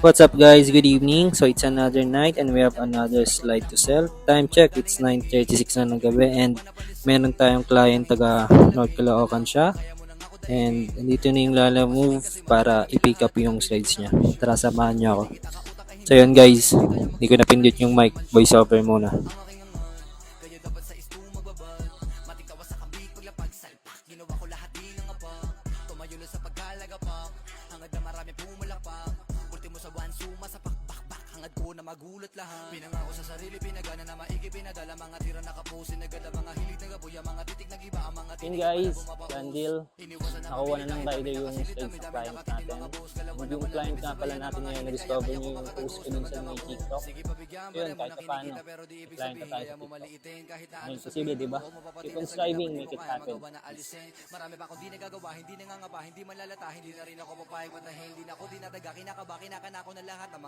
What's up guys? Good evening. So it's another night and we have another slide to sell. Time check, it's 9:36 na ng gabi and meron tayong client taga North Caloocan siya. And dito na yung Lala Move para i-pick up yung slides niya. Tara, samahan niyo ako. So yun guys, hindi ko napindot yung mic. Voice over muna. Magulat lahat pinangako sa sarili pinagana na maigi pinadala mga tira nakapusin agad ang mga hilig na gaboy ang mga titik nag-iba ang mga Yun guys, done deal. Nakuha na ng rider yung slides sa client natin. Yung client nga pala natin ngayon, na-discover niyo yung post ko dun sa may TikTok. Yun, kahit pa paano, may client na tayo sa TikTok. Ngayon, posible, di ba? Keep on striving, make it happen. Marami pa akong di nagagawa, hindi nangangapa, hindi malalata, hindi na rin ako papayag patahin, hindi na ako dinadaga, kinakaba, kinakanako na lahat ng